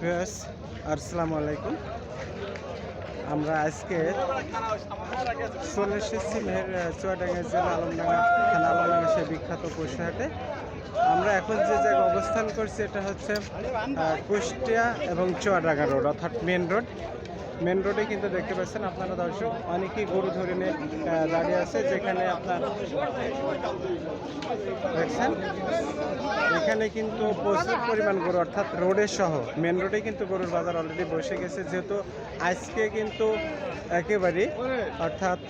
Viewers আসসালামু আলাইকুম। আমরা আজকে চলে এসেছি চুয়াডাঙ্গা জেলা আলমডাঙ্গা থানা আলমডাঙ্গা সেই বিখ্যাত পশুহাটে। আমরা এখন যে জায়গায় অবস্থান করছি এটা হচ্ছে কুষ্টিয়া এবং চুয়াডাঙ্গা রোড, অর্থাৎ মেন রোডে কিন্তু দেখতে পাচ্ছেন আপনারা দর্শক, অনেকেই গরু ধরে নিয়ে দাঁড়িয়ে আছে। যেখানে আপনার দেখছেন এখানে কিন্তু প্রচুর পরিমাণ গরু, অর্থাৎ রোডের সহ মেন রোডে কিন্তু গরুর বাজার অলরেডি বসে গেছে। যেহেতু আজকে কিন্তু একেবারে অর্থাৎ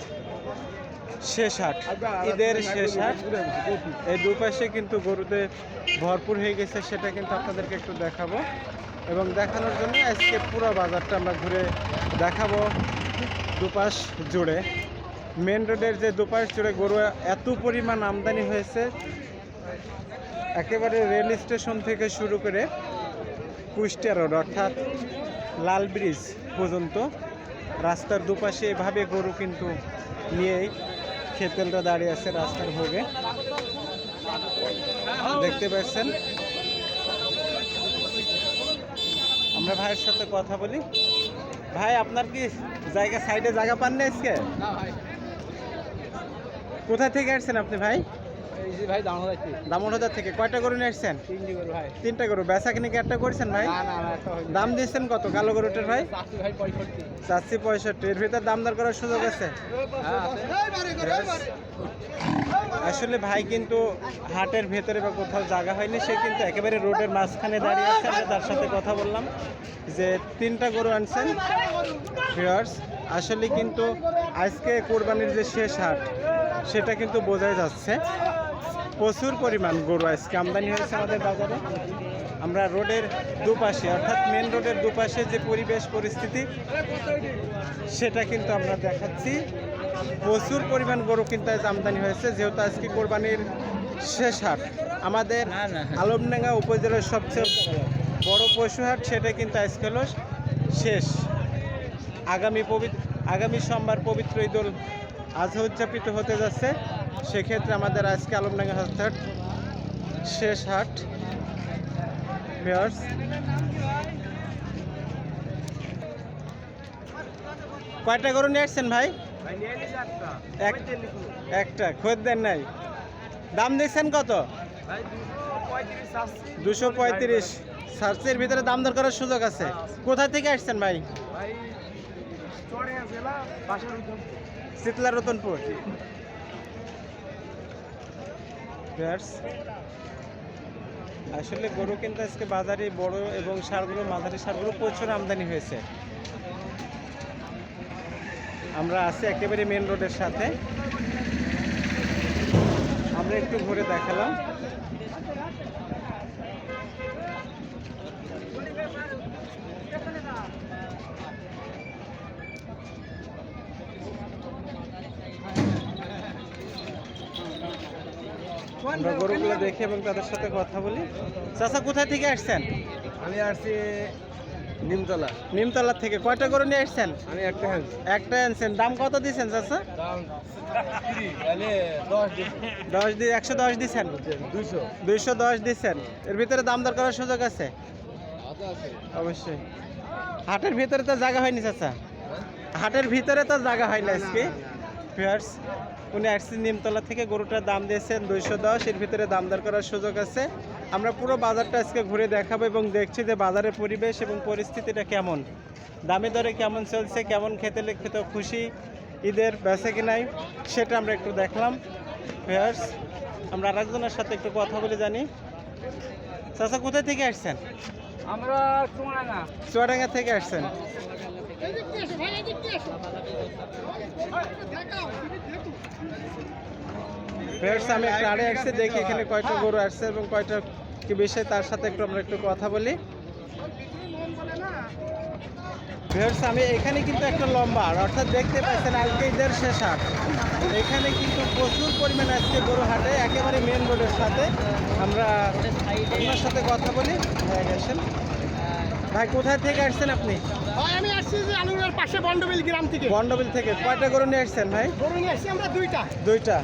শেষ হাট, ঈদের শেষ হাট, এই দুপাশে কিন্তু গরুতে ভরপুর হয়ে গেছে। সেটা কিন্তু আপনাদেরকে একটু দেখাবো এবং দেখানোর জন্য আজকে পুরো বাজারটা আমরা ঘুরে দেখাবো দুপাশ জুড়ে। মেন রোডের যে দুপাশ জুড়ে গরু এত পরিমাণ আমদানি হয়েছে, একেবারে রেল স্টেশন থেকে শুরু করে কুষ্টিয়া রোড অর্থাৎ লাল ব্রিজ পর্যন্ত রাস্তার দুপাশে এভাবে গরু কিন্তু নিয়েই খেতেলরা দাঁড়িয়ে আছে রাস্তার ভোগে। দেখতে পাচ্ছেন, আমরা ভাইয়ের সাথে কথা বলি। ভাই, আপনার কি সাইডে জায়গা পান না আজকে? কোথা থেকে আসছেন আপনি ভাই? ভাই দামোদর থেকে। কয়টা গরু নিয়ে আসছেন? তিনটা গরু। বেচা কিনে কি একটা করছেন ভাই? দাম দিচ্ছেন কত কালো গরুটার ভাই? 65। এর ভিতর দাম দর করার সুযোগ আছে? আসলে ভাই কিন্তু হাটের ভেতরে বা কোথাও জায়গা হয়নি, সে কিন্তু একেবারে রোডের মাঝখানে দাঁড়িয়ে আছে। আমরা তার সাথে কথা বললাম যে তিনটা গরু আনছেন। ভিউয়ার্স, আসলে কিন্তু আজকে কোরবানির যে শেষ হাট সেটা কিন্তু বোঝাই যাচ্ছে। প্রচুর পরিমাণ গরু আজকে আমদানি হয়েছে আমাদের বাজারে। আমরা রোডের দুপাশে অর্থাৎ মেন রোডের দুপাশে যে পরিবেশ পরিস্থিতি সেটা কিন্তু আমরা দেখাচ্ছি। প্রচুর পরিমাণ গরু কিন্তু আজ আমদানি হয়েছে, যেহেতু আজকে কোরবানির শেষ হাট। আমাদের আলমডাঙ্গা উপজেলার সবচেয়ে বড় পশু হাট, সেটা কিন্তু আজকে হলো শেষ। আগামী সোমবার পবিত্র ঈদুল আজহা উদযাপিত হতে যাচ্ছে। সেক্ষেত্রে আমাদের আজকে আলমডাঙ্গা হাট শেষ হাট। ভিউয়ার্স, কয়টা গরু নিয়ে আসছেন ভাই? একটা। খোঁজ দেন নাই? দাম দিচ্ছেন কত? 235। সার্চের ভিতরে দাম দর করার সুযোগ আছে। কোথা থেকে আসছেন ভাই? শীতলা রতনপুর। আসলে গরু কিন্তু আজকে বাজারে বড় এবং সারগুলো, মাঝারি সারগুলো প্রচুর আমদানি হয়েছে। আমরা আছি একেবারে মেন রোডের সাথে। আমরা একটু ঘুরে দেখালাম। আমরা গরুগুলো দেখি এবং তাদের সাথে কথা বলি। চাচা, কোথায় থেকে আসছেন? আমি আসছি নিমতলা থেকে। কয়টা গরু নিয়ে আসছেন? আমি একটা আনছেন। দাম কত দিচ্ছেন চাচা? 110 দিচ্ছেন। 210 দিচ্ছেন। এর ভিতরে দাম দর করার সুযোগ আছে? অবশ্যই। হাটের ভিতরে তো জায়গা হয়নি চাচা, হাটের ভিতরে তো জায়গা হয় না আজকে। ভিউয়ার্স, উনি আসছেন নিমতলা থেকে, গরুটার দাম দিয়েছেন 210। এর ভিতরে দাম দর করার সুযোগ আছে। আমরা পুরো বাজারটা আজকে ঘুরে দেখাবো এবং দেখছি যে বাজারের পরিবেশ এবং পরিস্থিতিটা কেমন, দামে দরে কেমন চলছে, কেমন খেতে খুশি ঈদের বেচা কিনাই, সেটা আমরা একটু দেখলাম। ভিউয়ার্স, আমরা আরেকজনের সাথে একটু কথা বলে জানি। চাচা, কোথায় থেকে আসছেন? আমরা চুয়াডাঙ্গা থেকে আসছেন। আমি একটা আড়ে আসছি, দেখি এখানে কয়টা গরু আসছে এবং কয়টা কি বিষয়, তার সাথে আমরা একটু কথা বলি। আমি এখানে কিন্তু একটা লম্বা, অর্থাৎ দেখতে পাচ্ছেন আজকে ঈদের শেষ হাট। এখানে কিন্তু প্রচুর পরিমাণে আজকে গরু হাটে, একেবারে মেন রোডের সাথে। আমরা আপনার সাথে কথা বলি। ভাই, কোথায় থেকে আসছেন আপনি? ভাই, আমি আসছি যে আলুরের পাশে বন্ডবিল গ্রাম থেকে। বন্ডবিল থেকে। কয়টা গরু নিয়ে আসছেন ভাই? গরু নিয়ে আসছি আমরা দুইটা।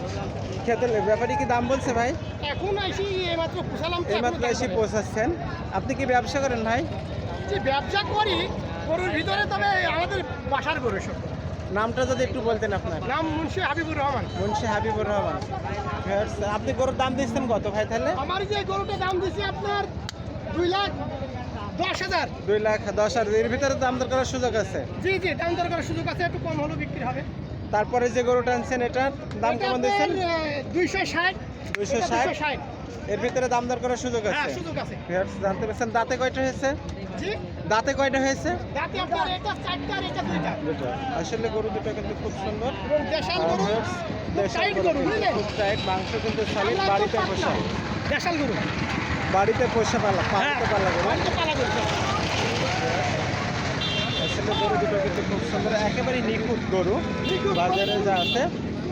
খেতে ব্যাপারী কি দাম বলছে ভাই? এখন আসি এইমাত্র পোষালাম। এইমাত্র এসে পৌঁছাচ্ছেন। আপনি কি ব্যবসা করেন ভাই? যে ব্যবসা করি গরুর ভিতরে, তবে আমাদের বাসার গরু সব। নামটা যদি একটু বলতেন আপনার। নাম মুন্সি হাবিবুর রহমান। মুন্সি হাবিবুর রহমান। ভিউয়ার্স, আপনি গরুর দাম দিচ্ছেন কত ভাই তাহলে? আমার যে গরুটা দাম দিছি আপনার 2,10,000। 2,10,000। এর ভিতরে দাম দর করার সুযোগ আছে। জি জি, দাম দর করার সুযোগ আছে, একটু কম হলেও বিক্রি হবে। তারপরে যে গরুটা আনছেন এটার দাম কেমন দিচ্ছেন? 260। 260। এর ভিতরে দাম দর করার সুযোগ হ্যাঁ, আছে। সুযোগ আছে। ভিউয়ার্স, জানতে পারছেন দাঁতে কয়টা হয়েছে? জি, দাঁতে কয়টা হয়েছে? দাঁতে আপনার এটা 4টা আর এটা 2টা। দুটো। আসলে গরু দুটো কিন্তু খুব সুন্দর। এবং দেশাল আর গরু, ভিউয়ার্স, দেশাল টাইট গরু গরু, কিন্তু বুঝলেন? খুব টাইট, মাংস কিন্তু সলিড, বাড়িতে পোষা। দেশাল গরু। বাড়িতে পোষা পালা, পালতে পালা গরু। বাড়িতে পালা গরু। আসলে গরু দুটো কিন্তু খুব সুন্দর, একেবারে নিখুঁত গরু। নিখুঁত। বাজারে যা আছে,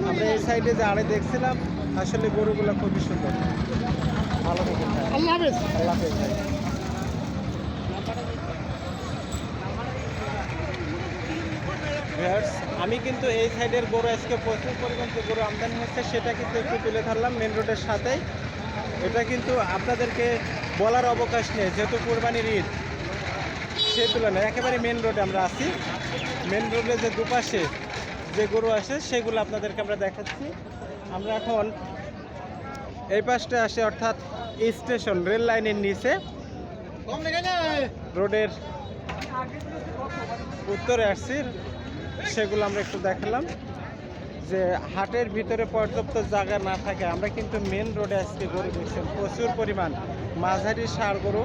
আমরা এই সাইডে যে আড়ে দেখছিলাম, আসলে গরুগুলো খুবই সুন্দর। ভালো থাকুন ভাই। আল্লাহ হাফেজ। আল্লাহ হাফেজ ভাই। ভিউয়ার্স, আমি কিন্তু এই সাইডের গরু আজকে প্রচুর পরিমাণ যে গরু আমদানি হচ্ছে সেটা কিন্তু একটু তুলে ধরলাম মেন রোডের সাথেই। এটা কিন্তু আপনাদেরকে বলার অবকাশ নেই, যেহেতু কোরবানির ঈদ, সেই তুলনায় একেবারে মেন রোডে আমরা আছি। মেন রোডে যে দুপাশে যে গরু আসে সেগুলো আপনাদেরকে আমরা দেখাচ্ছি। আমরা এখন এই পাশটা আসে, অর্থাৎ স্টেশন রেল লাইনের নিচে রোডের উত্তরে আসছি, সেগুলো আমরা একটু দেখালাম। যে হাটের ভিতরে পর্যাপ্ত জায়গা না থাকে, আমরা কিন্তু মেন রোডে আজকে গরু দেখছেন প্রচুর পরিমাণ মাঝারি ষাঁড় গরু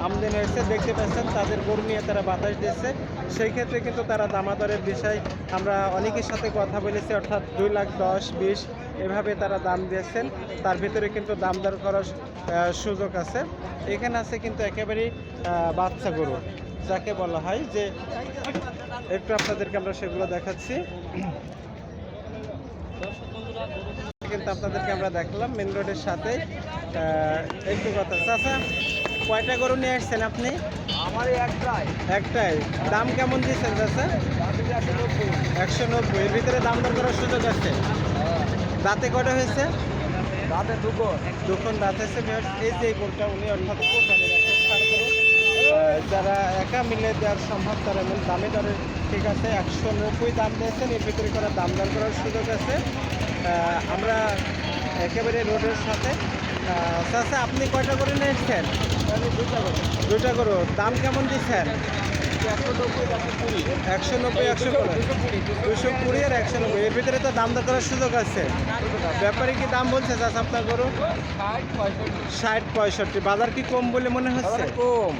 আমদানি হয়েছে। দেখতে পাচ্ছেন তাদের গরু নিয়ে তারা বাতাস দিচ্ছে, সেই ক্ষেত্রে কিন্তু তারা দামাদরের বিষয় আমরা অনেকের সাথে কথা বলেছি, অর্থাৎ 2,10,000, 20 এভাবে তারা দাম দিয়েছেন। তার ভিতরে কিন্তু দাম দর করার সুযোগ আছে। এখানে আছে কিন্তু একেবারেই বাচ্চা গরু, যাকে বলা হয় যে, একটু আপনাদেরকে আমরা সেগুলো দেখাচ্ছি। কিন্তু আপনাদেরকে আমরা দেখলাম মেন রোডের সাথে। একটু কথা, চাচা কয়টা গরু নিয়ে আসছেন আপনি? আমার একটাই। একটাই। দাম কেমন দিচ্ছেন চাচা? 190। এর ভিতরে দাম দর করার সুযোগ আছে। দাঁতে কয়টা হয়েছে? দাঁতে দুখন দাঁত হয়েছে। এই যে গরুটা উনি অর্থাৎ কোরবানির একটা ষাঁড় গরু। যারা একা মিলে দেওয়ার সম্ভব তারা মিল দামে দরে ঠিক আছে 190 দাম দিয়েছেন। এর ভিতরে করার দাম দর করার সুযোগ আছে। আমরা একেবারে রোডের সাথে। চাচা আপনি কয়টা করে নিয়ে এসছেন? আমি 2টা গরু। 2টা গরু। দাম কেমন দিচ্ছেন? 190, 120। 190, 220 আর 190। এর ভিতরে তো দাম দর করার সুযোগ আছে। ব্যাপারে কি দাম বলছে চাচা আপনার গরু? 60, 65। বাজার কি কম বলে মনে হচ্ছে?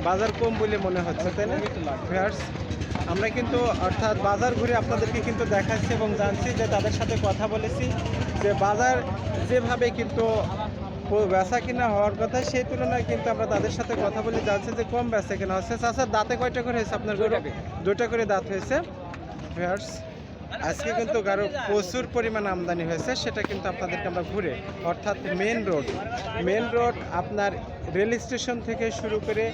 বাজার কম বলে মনে হচ্ছে, তাই না? ভিউয়ার্স, আমরা কিন্তু অর্থাৎ বাজার ঘুরে আপনাদেরকে কিন্তু দেখাচ্ছি এবং জানছি যে তাদের সাথে কথা বলেছি যে বাজার যেভাবে কিন্তু বেচা কিনা হওয়ার কথা সেই তুলনায় কিন্তু আমরা তাদের সাথে কথা বলে জানছি যে কম বেচা কিনা হচ্ছে। চাচা দাঁতে কয়টা করে হয়েছে আপনার গরু? 2টা করে দাঁত হয়েছে। ভিউয়ার্স, আজকে কিন্তু গারো প্রচুর পরিমাণ আমদানি হয়েছে, সেটা কিন্তু আপনাদেরকে আমরা ঘুরে, অর্থাৎ মেন রোড আপনার রেল স্টেশন থেকে শুরু করে,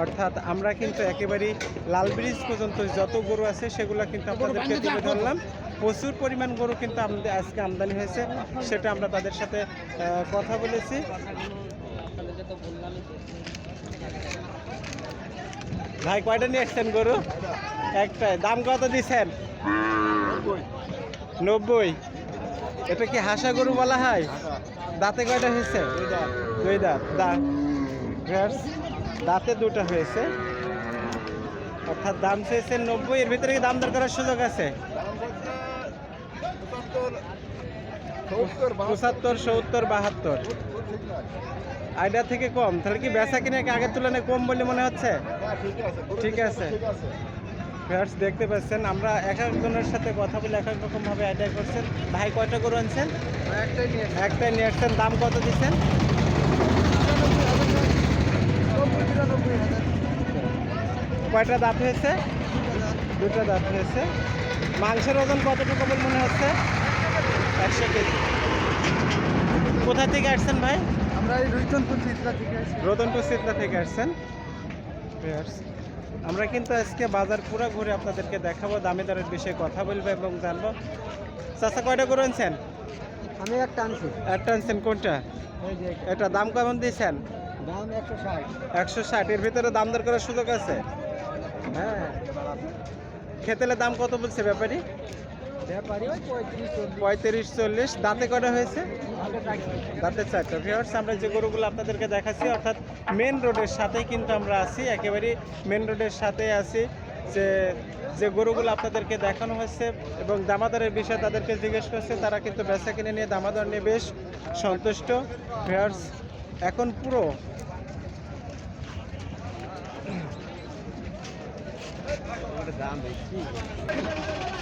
অর্থাৎ আমরা কিন্তু একেবারেই লাল ব্রিজ পর্যন্ত যত গরু আছে সেগুলো কিন্তু আপনাদেরকে তুলে ধরলাম। প্রচুর পরিমাণ গরু কিন্তু আজকে আমদানি হয়েছে, সেটা আমরা তাদের সাথে কথা বলেছি। ভাই কয়টা নিয়ে এসছেন গরু? একটাই। দাম কত দিচ্ছেন? 90। এটা কি হাসা গরু বলা হয়? দাঁতে কয়টা হয়েছে? 2 দাঁত। দাঁতে 2টা হয়েছে, অর্থাৎ দাম চেয়েছেন 90। এর ভিতরে কি দাম দর করার সুযোগ আছে? 75, 70, 72। আইডা থেকে কম, তাহলে কি বেচা কিনে আগের তুলনায় কম বলে মনে হচ্ছে? ঠিক আছে। ভিউয়ার্স, দেখতে পাচ্ছেন আমরা এক একজনের সাথে কথা বলে এক এক রকমভাবে আইডিয়া করছেন। ভাই কয়টা গরু আনছেন? একটাই নিয়ে আসছেন। দাম কত দিচ্ছেন? কয়টা দাঁত হয়েছে? 2টা দাঁত হয়েছে। মাংসের ওজন কতটুকু বলে মনে হচ্ছে? 100 কেজি। কোথা থেকে আসছেন ভাই? আমরা এই রতনপুর চিত্রা থেকে আসছি। রতনপুর চিত্রা থেকে আসছেন। আমরা কিন্তু আজকে বাজার পুরো ঘুরে আপনাদেরকে দেখাবো, দামে দরের বিষয়ে কথা বলবো এবং জানবো। চাচা কয়টা গরু আনছেন? আমি একটা আনছি। একটা আনছেন। কোনটা? এটা দাম কেমন দিয়েছেন? দাম 160। 160। এর ভিতরে দাম দর করার সুযোগ আছে? হ্যাঁ, খেতেলে দাম কত বলছে ব্যাপারী? ব্যাপারী ওই 35-40। দাঁতে কটা হয়েছে? দাঁতে 4টা। ভিউয়ার্স, আমরা যে গরুগুলো আপনাদেরকে দেখাচ্ছি অর্থাৎ মেন রোডের সাথেই কিন্তু আমরা আছি, একেবারেই মেন রোডের সাথে আছি। যে গরুগুলো আপনাদেরকে দেখানো হচ্ছে এবং দামাদারের বিষয়ে তাদেরকে জিজ্ঞেস করছে, তারা কিন্তু বেচা কিনে নিয়ে দামাদার নিয়ে বেশ সন্তুষ্ট। ভিউয়ার্স, এখন পুরো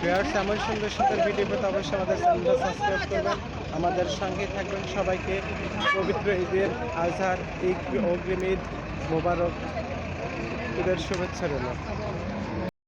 ভিউয়ার্স, এমন সুন্দর সুন্দর ভিডিও পেতে অবশ্যই আমাদের চ্যানেলটা সাবস্ক্রাইব করবেন, আমাদের সঙ্গে থাকবেন। সবাইকে পবিত্র ঈদের আজহার, ঈদ, অগ্রিম ঈদ মোবারক, ঈদের শুভেচ্ছা রইল।